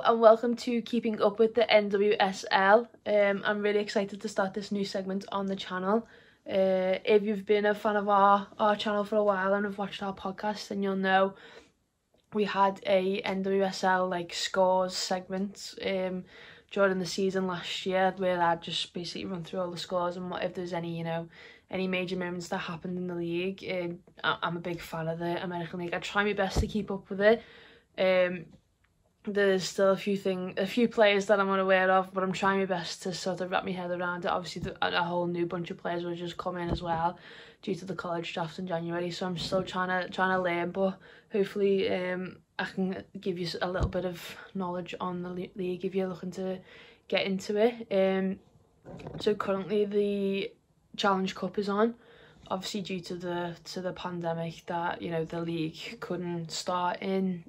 and welcome to Keeping Up with the NWSL. I'm really excited to start this new segment on the channel. If you've been a fan of our channel for a while and have watched our podcast, then you'll know we had a NWSL scores segment during the season last year, where I'd just basically run through all the scores and if there's any any major moments that happened in the league. I'm a big fan of the American League. I try my best to keep up with it. There's still a few players that I'm unaware of, but I'm trying my best to sort of wrap my head around it. Obviously, a whole new bunch of players will just come in as well due to the college draft in January. So I'm still trying to learn, but hopefully I can give you a little bit of knowledge on the league if you're looking to get into it. So currently the Challenge Cup is on. Obviously, due to the pandemic, that the league couldn't start in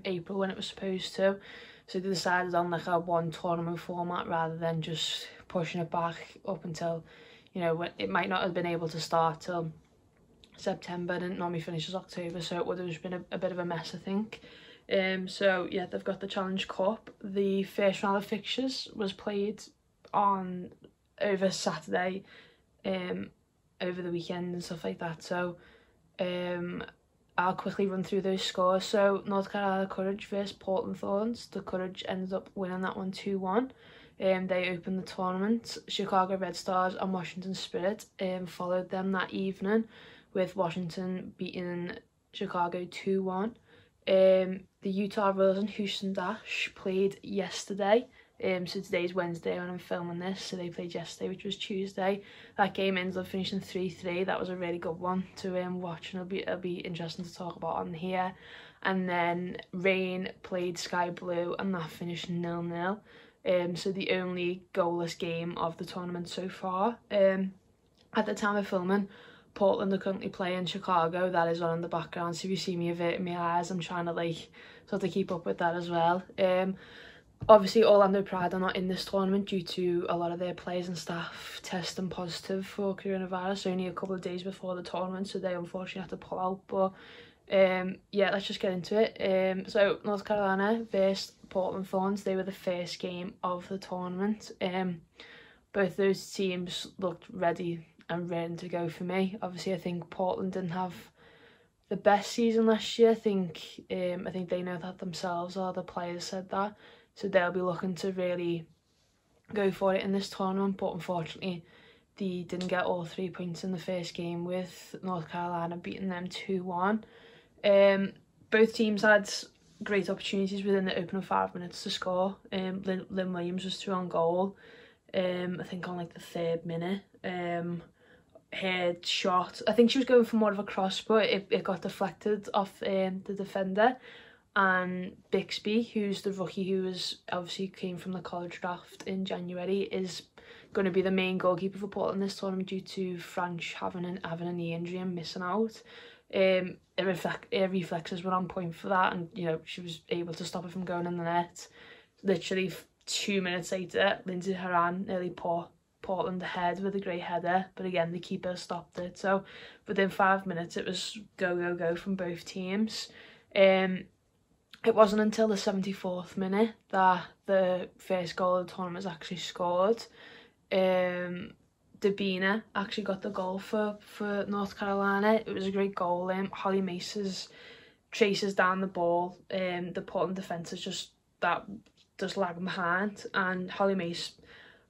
April when it was supposed to, so they decided on a one tournament format rather than just pushing it back up until when it might not have been able to start till September, and it normally finishes October, so it would have just been a bit of a mess, I think. So yeah, they've got the Challenge Cup. The first round of fixtures was played over Saturday, over the weekend and stuff like that. So I'll quickly run through those scores. So North Carolina Courage versus Portland Thorns. The Courage ended up winning that one 2-1. They opened the tournament. Chicago Red Stars and Washington Spirit followed them that evening, with Washington beating Chicago 2-1. The Utah Royals and Houston Dash played yesterday. So today's Wednesday when I'm filming this, so they played yesterday, which was Tuesday. That game ended up finishing 3-3. That was a really good one to watch, and it'll be interesting to talk about on here. And then Reign played Sky Blue, and that finished 0-0. So the only goalless game of the tournament so far. At the time of filming, Portland are currently playing Chicago. That is on in the background, so if you see me averting my eyes, I'm trying to sort of keep up with that as well. Obviously, Orlando Pride are not in this tournament due to a lot of their players and staff testing positive for coronavirus only a couple of days before the tournament, so they unfortunately had to pull out. But yeah, let's just get into it. So North Carolina versus Portland Thorns, they were the first game of the tournament. Both those teams looked ready and ready to go for me. Obviously, I think Portland didn't have the best season last year. I think they know that themselves, or the players said that. So they'll be looking to really go for it in this tournament. But unfortunately, they didn't get all 3 points in the first game, with North Carolina beating them 2-1. Both teams had great opportunities within the opening 5 minutes to score. Lynn Williams was through on goal, I think on the 3rd minute. Her shot, I think she was going for more of a cross, but it got deflected off the defender. And Bixby, who's the rookie who obviously came from the college draft in January, is going to be the main goalkeeper for Portland this tournament due to French having a knee injury and missing out. Her reflexes were on point for that, and she was able to stop it from going in the net. Literally 2 minutes later, Lindsay Horan nearly put Portland ahead with a great header, but again the keeper stopped it. So within 5 minutes it was go from both teams. It wasn't until the 74th minute that the first goal of the tournament was actually scored. Dabina actually got the goal for North Carolina. It was a great goal. Holly Mace traces down the ball. The Portland defence is just lagging behind, and Holly Mace,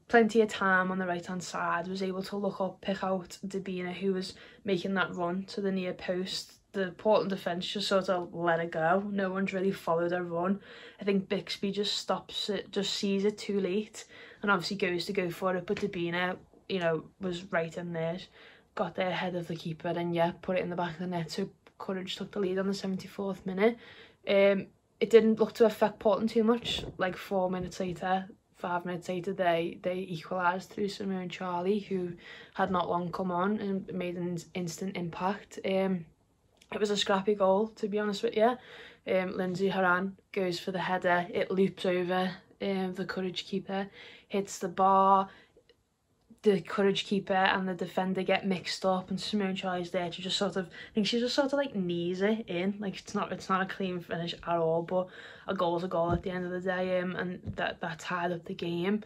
plenty of time on the right hand side, was able to look up, pick out Dabina, who was making that run to the near post. The Portland defence just sort of let it go. No one's really followed her run. I think Bixby just stops it, just sees it too late, and obviously goes to go for it. But Dabina, was right in there, got there ahead of the keeper, and yeah, put it in the back of the net. So Courage took the lead on the 74th minute. It didn't look to affect Portland too much. 4 minutes later, 5 minutes later, they equalised through Simone Charlie, who had not long come on and made an instant impact. It was a scrappy goal, to be honest with you. Lindsay Horan goes for the header. It loops over the Courage keeper, hits the bar. the Courage keeper and the defender get mixed up, and Simone Charlie's there to just sort of, I think she just sort of like knees it in. Like it's not a clean finish at all, but a goal's a goal at the end of the day, and that tied up the game.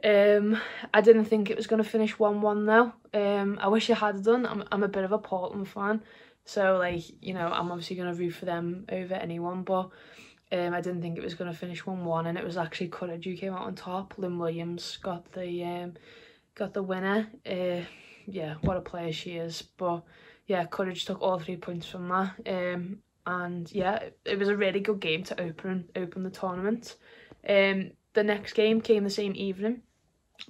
I didn't think it was going to finish 1-1 though. I wish it had done. I'm a bit of a Portland fan, so like, you know, I'm obviously going to root for them over anyone, but I didn't think it was going to finish 1-1, and it was actually Courage who came out on top. Lynn Williams got the winner. Yeah, what a player she is. But yeah, Courage took all 3 points from that. And yeah, it was a really good game to open the tournament. The next game came the same evening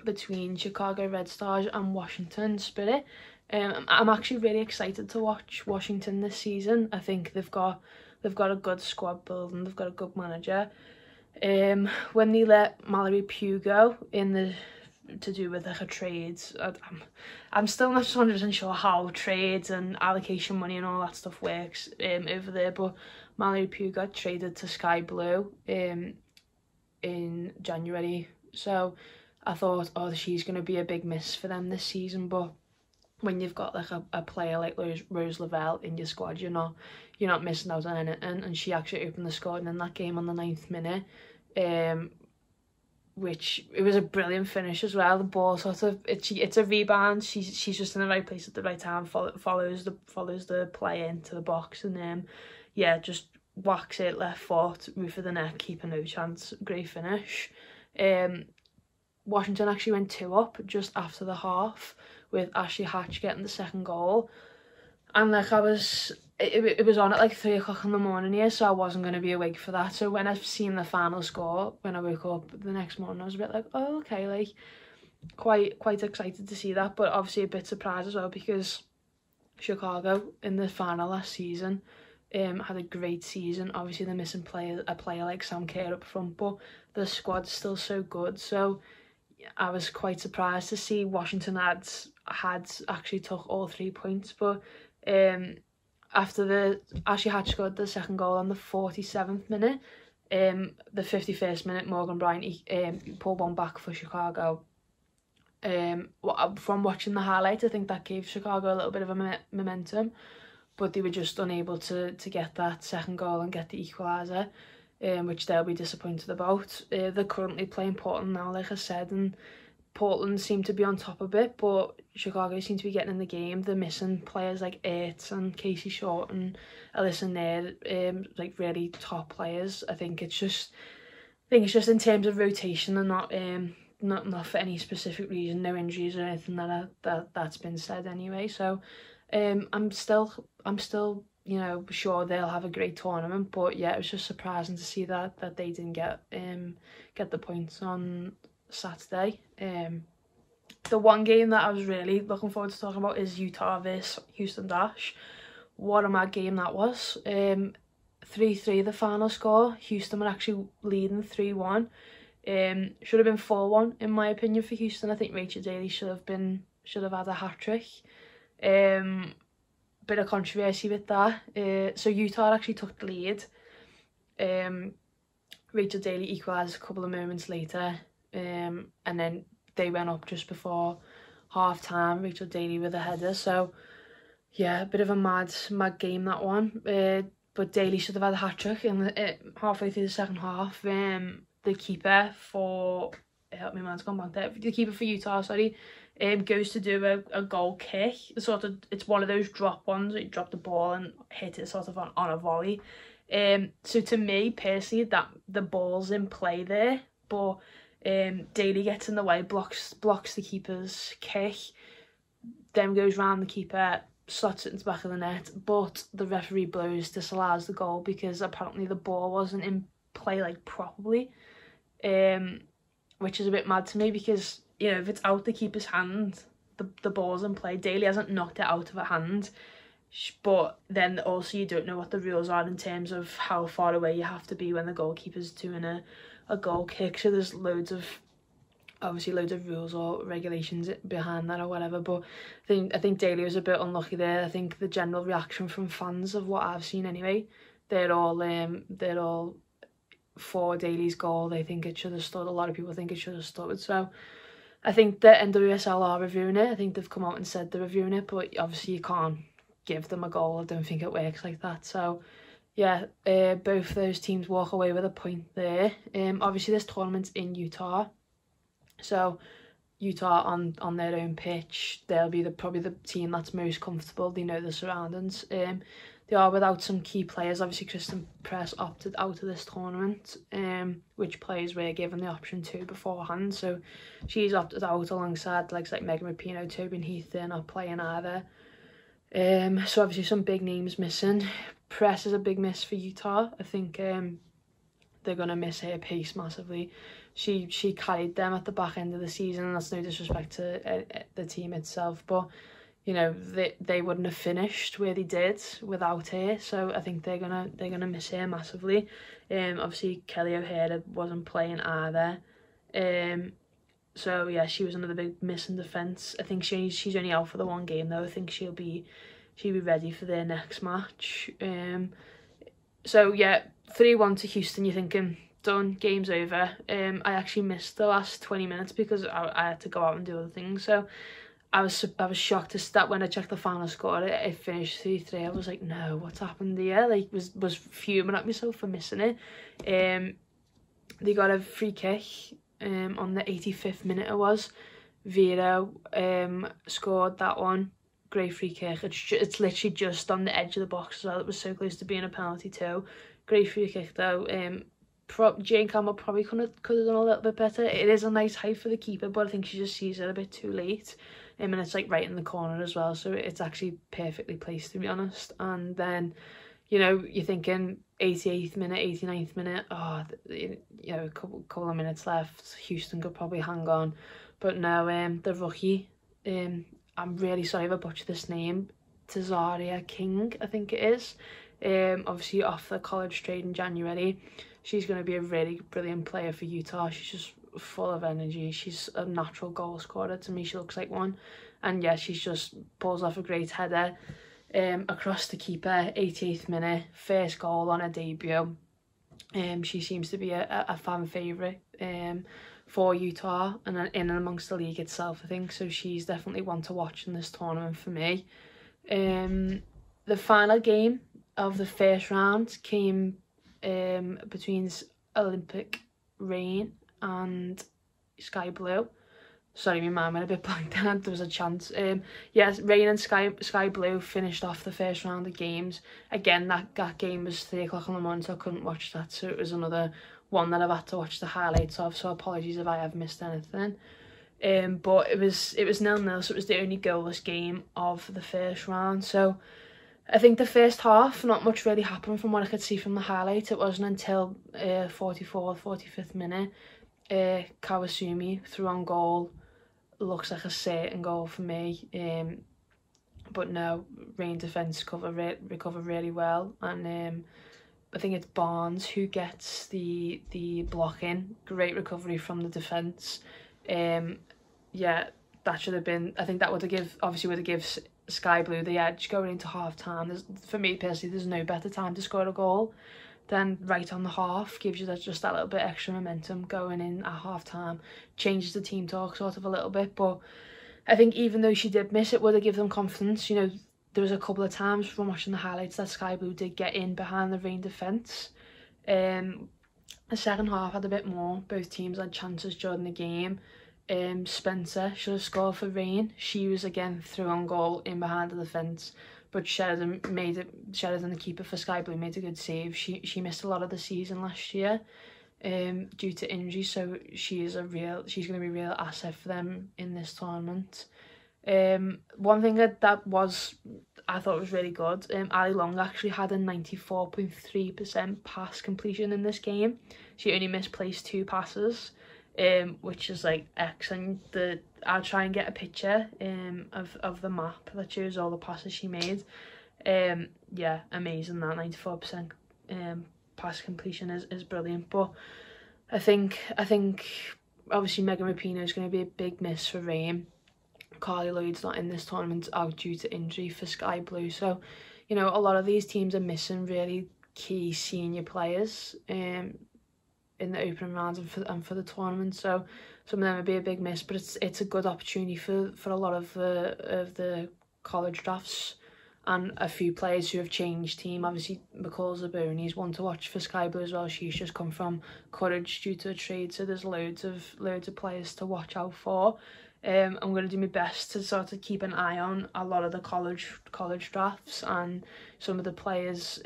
between Chicago Red Stars and Washington Spirit. I'm actually really excited to watch Washington this season. I think they've got a good squad building, they've got a good manager. When they let Mallory Pugh go to do with like a trade, I'm still not 100% sure how trades and allocation money and all that stuff works over there, but Mallory Pugh got traded to Sky Blue in January, so I thought, oh, she's going to be a big miss for them this season. But when you've got like a player like Rose Lavelle in your squad, you're not missing out on anything. And she actually opened the scoring in that game on the 9th minute, which it was a brilliant finish as well. The ball sort of, it's a rebound. She's just in the right place at the right time. Follows the play into the box, and then yeah, just whacks it left foot, roof of the net, keeper no chance. Great finish. Washington actually went 2 up just after the half, with Ashley Hatch getting the second goal. And like it was on at like 3 o'clock in the morning here, so I wasn't going to be awake for that. So when I've seen the final score, when I woke up the next morning, I was a bit like, oh, okay, like quite excited to see that, but obviously a bit surprised as well, because Chicago in the final last season had a great season. Obviously they're missing a player like Sam Kerr up front, but the squad's still so good. So I was quite surprised to see Washington had actually took all 3 points. But after Ashley Hatch scored the second goal on the 47th minute, the 51st minute Morgan Bryant pulled one back for Chicago. From watching the highlights, I think that gave Chicago a little bit of a momentum, but they were just unable to get that second goal and get the equaliser, which they'll be disappointed about. They're currently playing Portland now, like I said, and Portland seem to be on top of it, but Chicago seem to be getting in the game. They're missing players like Ertz and Casey Short and Alyssa Nair, like really top players. I think it's just in terms of rotation, and not for any specific reason, no injuries or anything that's been said anyway. So I'm still you know, sure they'll have a great tournament, but yeah, it was just surprising to see that they didn't get the points on Saturday. The one game that I was really looking forward to talking about is Utah vs Houston Dash. What a mad game that was. 3-3 the final score. Houston were actually leading 3-1. Should have been 4-1 in my opinion for Houston. I think Rachel Daly should have had a hat-trick. Bit of controversy with that. So Utah actually took the lead. Rachel Daly equalised a couple of moments later, and then they went up just before half time. Rachel Daly with a header. So yeah, a bit of a mad game, that one. But Daly should have had a hat-trick in halfway through the second half. The keeper for the keeper for Utah, goes to do a goal kick. It's one of those drop ones where you drop the ball and hit it sort of on a volley. So to me personally, that the ball's in play there, but Daly gets in the way, blocks the keeper's kick, then goes round the keeper, slots it into the back of the net, but the referee disallows the goal because apparently the ball wasn't in play like properly, which is a bit mad to me, because you know, if it's out the keeper's hand, the ball's in play. Daly hasn't knocked it out of her hand, but then also you don't know what the rules are in terms of how far away you have to be when the goalkeeper's doing a goal kick. So there's loads of rules or regulations behind that or whatever. But I think Daly was a bit unlucky there. I think the general reaction from fans, of what I've seen anyway, they're all for Daly's goal. They think it should have stood. A lot of people think it should have stood. So I think the NWSL are reviewing it. I think they've come out and said they're reviewing it, but obviously you can't give them a goal. I don't think it works like that. So yeah, both those teams walk away with a point there. Obviously this tournament's in Utah, so Utah on their own pitch, they'll be probably the team that's most comfortable. They know the surroundings. They are without some key players. Obviously Kristen Press opted out of this tournament, which players were given the option to beforehand. So she's opted out alongside like Megan Rapinoe, Toby and Heath. They're not playing either. So obviously some big names missing. Press is a big miss for Utah. I think they're going to miss her pace massively. She carried them at the back end of the season, and that's no disrespect to the team itself, but you know, they wouldn't have finished where they did without her. So I think they're gonna miss her massively. Obviously Kelly O'Hara wasn't playing either. So yeah, she was another big miss in defence. I think she's only out for the one game though. I think she'll be ready for their next match. So yeah, 3-1 to Houston. You're thinking, done, game's over. I actually missed the last 20 minutes because I had to go out and do other things. So I was shocked to start when I checked the final score. It finished 3-3. I was like, no, what's happened here? Like, was fuming at myself for missing it. They got a free kick on the 85th minute. It was Vero scored that one. Great free kick. It's literally just on the edge of the box as well. It was so close to being a penalty too. Great free kick though. Jane Campbell probably could have done a little bit better. It is a nice height for the keeper, but I think she just sees it a bit too late. And it's like right in the corner as well, so it's actually perfectly placed, to be honest. And then, you know, you're thinking 88th minute, 89th minute, oh, you know, a couple of minutes left. Houston could probably hang on, but no. The rookie, I'm really sorry if I butchered this name, Tazaria King, I think it is. Obviously off the college trade in January. She's going to be a really brilliant player for Utah. She's just full of energy. She's a natural goal scorer. To me, she looks like one. And yeah, she's just pulls off a great header across the keeper. 88th minute, first goal on her debut. She seems to be a fan favourite for Utah and in and amongst the league itself, I think. So she's definitely one to watch in this tournament for me. The final game of the first round came between Olympic Rain and Sky Blue. Sorry, my mind went a bit blank then. There was a chance. Yes, Rain and Sky Blue finished off the first round of games. Again, that game was 3 o'clock in the morning, so I couldn't watch that. So it was another one that I've had to watch the highlights of. So apologies if I have missed anything. But it was 0-0, so it was the only goalless game of the first round. So I think the first half, not much really happened from what I could see from the highlights. It wasn't until 44th, 45th minute, Kawasumi threw on goal. Looks like a certain goal for me. But no, Rain defence recovered really well. And I think it's Barnes who gets the blocking. Great recovery from the defence. Yeah, that should have been, I think that would have given Sky Blue the edge going into half time. For me personally, there's no better time to score a goal than right on the half. Gives you just that little bit extra momentum going in at half time. Changes the team talk sort of a little bit, but I think even though she did miss, it would have given them confidence. You know, there was a couple of times from watching the highlights that Sky Blue did get in behind the Rain defence. The second half had a bit more. Both teams had chances during the game. Spencer should have scored for Rain. She was again through on goal in behind the defence, but Sheridan, the keeper for Sky Blue, made a good save. She missed a lot of the season last year due to injury, so she's going to be a real asset for them in this tournament. One thing that I thought was really good, Ali Long actually had a 94.3% pass completion in this game. She only misplaced 2 passes. Which is like excellent. I'll try and get a picture of the map that shows all the passes she made. Yeah, amazing. That 94% pass completion is brilliant. But I think obviously Megan Rapinoe is going to be a big miss for Rain. Carly Lloyd's not in this tournament, out due to injury for Sky Blue. So, you know, a lot of these teams are missing really key senior players. in the opening rounds and for the tournament, so some of them would be a big miss, but it's a good opportunity for a lot of the college drafts and a few players who have changed team. Obviously McCall Zaboni's one to watch for Sky Blue as well. She's just come from Courage due to a trade, so there's loads of players to watch out for. I'm going to do my best to sort of keep an eye on a lot of the college drafts and some of the players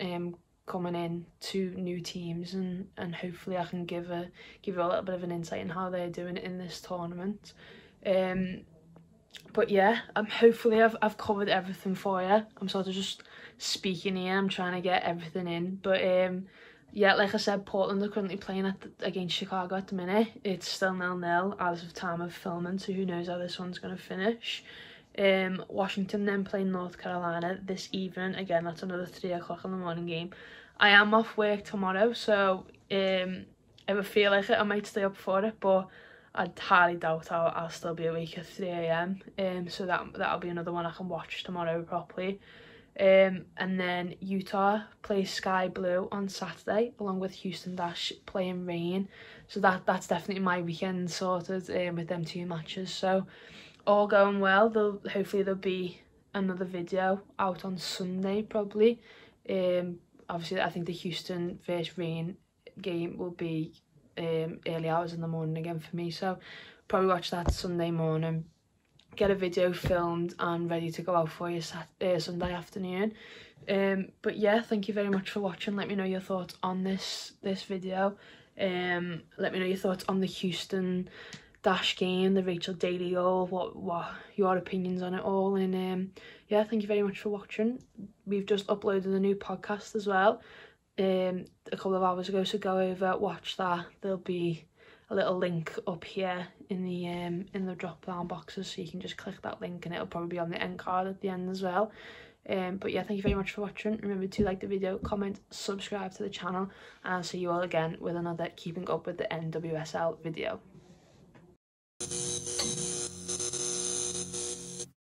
coming in to new teams, and hopefully I can give you a little bit of an insight in how they're doing in this tournament. But yeah, hopefully I've covered everything for you. I'm sort of just speaking here, I'm trying to get everything in, but yeah, like I said, Portland are currently playing against Chicago at the minute. It's still 0-0 as of time of filming, so who knows how this one's going to finish. Washington then playing North Carolina this evening. Again, that's another 3 o'clock in the morning game. I am off work tomorrow, so if I feel like it, I might stay up for it, but I highly doubt I'll still be awake at 3 AM. So that'll be another one I can watch tomorrow properly. And then Utah plays Sky Blue on Saturday, along with Houston Dash playing Rain. So that's definitely my weekend sorted with them 2 matches. So all going well. Hopefully there'll be another video out on Sunday probably. Obviously I think the Houston versus Rain game will be early hours in the morning again for me, so probably watch that Sunday morning, get a video filmed and ready to go out for you Sunday afternoon. But yeah, thank you very much for watching. Let me know your thoughts on this video. Let me know your thoughts on the Houston Dash game, the Rachel Daly goal, what your opinions on it all. And yeah, thank you very much for watching. We've just uploaded a new podcast as well a couple of hours ago, so go over, watch that. There'll be a little link up here in the drop down boxes, so you can just click that link and it'll probably be on the end card at the end as well. But yeah, thank you very much for watching. Remember to like the video, comment, subscribe to the channel, and I'll see you all again with another Keeping Up with the NWSL video.